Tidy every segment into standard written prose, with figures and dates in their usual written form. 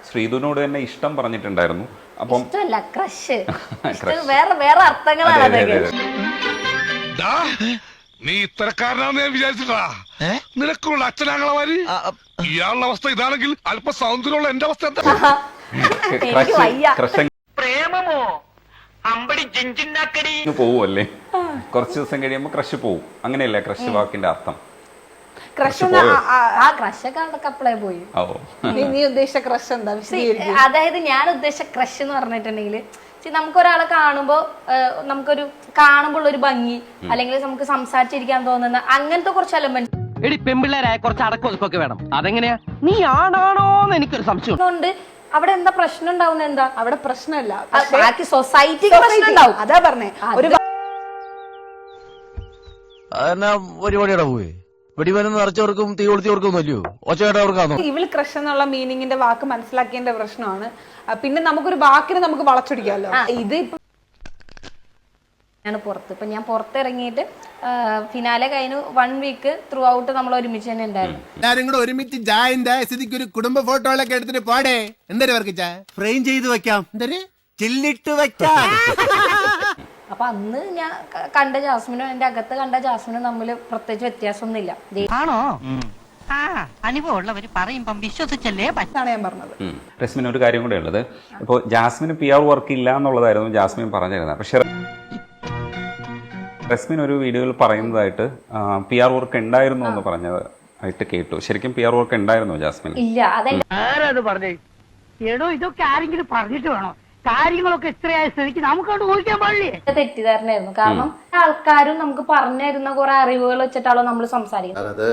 ശ്രീധുവിനോട് തന്നെ ഇഷ്ടം പറഞ്ഞിട്ടുണ്ടായിരുന്നു. അപ്പം ക്രഷ് വേറെ വേറെ അർത്ഥങ്ങളാണ്. നീ ഇത്തരക്കാരനാണെന്ന് ഞാൻ വിചാരിച്ചിട്ടാ. നിനക്കുള്ള അച്ഛനാങ്ങളമാര് ഇയാളുടെ അവസ്ഥ ഇതാണെങ്കിൽ അല്പ സൗന്ദര്യമുള്ള എന്റെ അവസ്ഥ എന്താ? പ്രേമമോ അമ്പടി ജിഞ്ചിന്നാക്കടി പോവുമല്ലേ, കുറച്ച് ദിവസം കഴിയുമ്പോ ക്രഷ് പോവും. അങ്ങനെയല്ലേ ക്രഷ് വാക്കിന്റെ അർത്ഥം? പോയി. നീ ഉദ്ദേശിച്ച ക്രഷ് എന്താ? അതായത് ഞാൻ ഉദ്ദേശിച്ച ക്രഷ് എന്ന് പറഞ്ഞിട്ടുണ്ടെങ്കിൽ നമുക്കൊരാളെ കാണുമ്പോൾ ഒരു ഭംഗി, അല്ലെങ്കിൽ നമുക്ക് സംസാരിച്ചിരിക്കാൻ തോന്നുന്ന അങ്ങനത്തെ കുറച്ച് എലമെന്റ്. എടി പെമ്പിള്ളേരായ കുറച്ച് അടക്കൊതുക്കൊക്കെ വേണം. അതെങ്ങനെയാ? നീ ആണാണോന്ന് എനിക്കൊരു സംശയം ഉണ്ട്. അവിടെ എന്താ പ്രശ്നം ഉണ്ടാവുന്ന? എന്താ അവിടെ പ്രശ്നമല്ല, ബാക്കി സൊസൈറ്റിക്ക് പ്രശ്നം ഉണ്ടാവും. അതാ പറഞ്ഞേ. ഒരു പരിപാടിയുടെ പോയി വെടിമരുന്ന് നിറച്ചവർക്കും തീ കൊളുത്തിയവർക്കും ഒന്നുമല്ലയോ ഒച്ചയായിട്ടവർക്കാണോ? ഇവിൾ ക്രഷ് എന്നുള്ള മീനിങ്ങിന്റെ വാക്ക് മനസ്സിലാക്കേണ്ട പ്രശ്നമാണ്. പിന്നെ നമുക്കൊരു വാക്കിന് നമുക്ക് വളച്ചൊടിക്കാമല്ലോ. ഇത് പുറത്ത് ഇപ്പൊ ഞാൻ പുറത്തിറങ്ങിയിട്ട് ഫിനാലെ കഴിഞ്ഞു 1 വീക്ക് ത്രൂ ഔട്ട് നമ്മൾ ഒരുമിച്ച് തന്നെ ഉണ്ടായിരുന്നു. എല്ലാരും കൂടെ ഒരുമിച്ച് ജായിന്റെ സ്ഥിതിക്ക് ഒരു കുടുംബ ഫോട്ടോകളൊക്കെ എടുത്തിട്ട് പോടേ. എന്തൊരു വർക്കിച്ച ഫ്രെയിം ചെയ്ത് വെക്കാം, എന്തൊരു ചില്ലിട്ട് വെക്കാം. അപ്പൊ അന്ന് ഞാൻ കണ്ട ജാസ്മിനും എന്റെ അകത്ത് കണ്ട ജാസ്മിനും തമ്മിൽ പ്രത്യേകിച്ച് വ്യത്യാസമൊന്നുമില്ല. ആണോ? അനുഭവമുള്ളവര് പറയുമ്പം വിശ്വസിച്ചല്ലേ പറ്റാണ് ഞാൻ പറഞ്ഞത്. റസ്മിൻ ഒരു കാര്യം കൂടെ ഉള്ളത്, ഇപ്പൊ ജാസ്മിന് PR വർക്ക് ഇല്ല എന്നുള്ളതായിരുന്നു ജാസ്മിൻ പറഞ്ഞിരുന്നത്. പക്ഷെ റസ്മിൻ ഒരു വീഡിയോയിൽ പറയുന്നതായിട്ട് PR വർക്ക് ഉണ്ടായിരുന്നു എന്ന് പറഞ്ഞതായിട്ട് കേട്ടു. ശരിക്കും PR വർക്ക് ഉണ്ടായിരുന്നോ ജാസ്മിൻ? ഇല്ല. ആരാത് പറഞ്ഞേ? എടോ ഇതൊക്കെ ആരെങ്കിലും പറഞ്ഞിട്ട് വേണോ? കാര്യങ്ങളൊക്കെ ഇത്രയായ സ്ഥിതിക്ക് നമുക്കോട്ട് ഊഹിക്കാൻ പാടില്ലേ? തെറ്റിദ്ധാരണയായിരുന്നു. കാരണം ആൾക്കാരും നമുക്ക് പറഞ്ഞു തരുന്ന കുറെ അറിവുകൾ വെച്ചിട്ടാണോ നമ്മൾ സംസാരിക്കുന്നത്.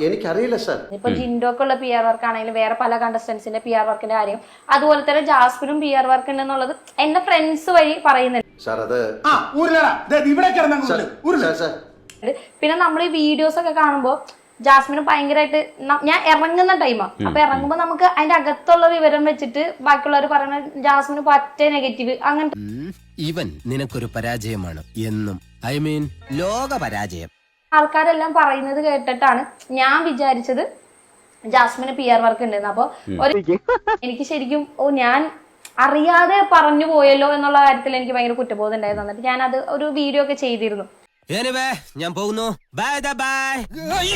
എനിക്കറിയില്ല സാർ. ഇപ്പൊ ജിൻഡോക്കുള്ള PR വർക്ക് ആണെങ്കിലും വേറെ പല കണ്ടസ്റ്റൻസിന്റെ PR വർക്കിന്റെ കാര്യം, അതുപോലെ തന്നെ ജാസ്മിനും PR വർക്ക് ഉണ്ടെന്നുള്ളത് എന്റെ ഫ്രണ്ട്സ് വഴി പറയുന്നുണ്ട്. പിന്നെ നമ്മൾ ഈ വീഡിയോസ് ഒക്കെ കാണുമ്പോ ജാസ്മിന് ഭയങ്കരമായിട്ട് ഞാൻ ഇറങ്ങുന്ന ടൈമാ. അപ്പൊ ഇറങ്ങുമ്പോ നമുക്ക് അതിന്റെ അകത്തുള്ള വിവരം വെച്ചിട്ട് ബാക്കിയുള്ളവർ പറയുന്ന ജാസ്മിന് പറ്റ നെഗറ്റീവ് അങ്ങനത്തെ. ഇവൻ നിനക്കൊരു പരാജയമാണ് എന്നും, ഐ മീൻ ലോക പരാജയം. ആൾക്കാരെല്ലാം പറയുന്നത് കേട്ടിട്ടാണ് ഞാൻ വിചാരിച്ചത് ജാസ്മിന് PR വർക്ക് ഉണ്ടെന്ന്. അപ്പൊ എനിക്ക് ശരിക്കും ഞാൻ അറിയാതെ പറഞ്ഞു പോയല്ലോ എന്നുള്ള കാര്യത്തിൽ എനിക്ക് ഭയങ്കര കുറ്റബോധം ഉണ്ടായിരുന്നു. എന്നിട്ട് ഞാൻ അത് ഒരു വീഡിയോ ഒക്കെ ചെയ്തിരുന്നു. ഞാൻ പോകുന്നു. ബൈ.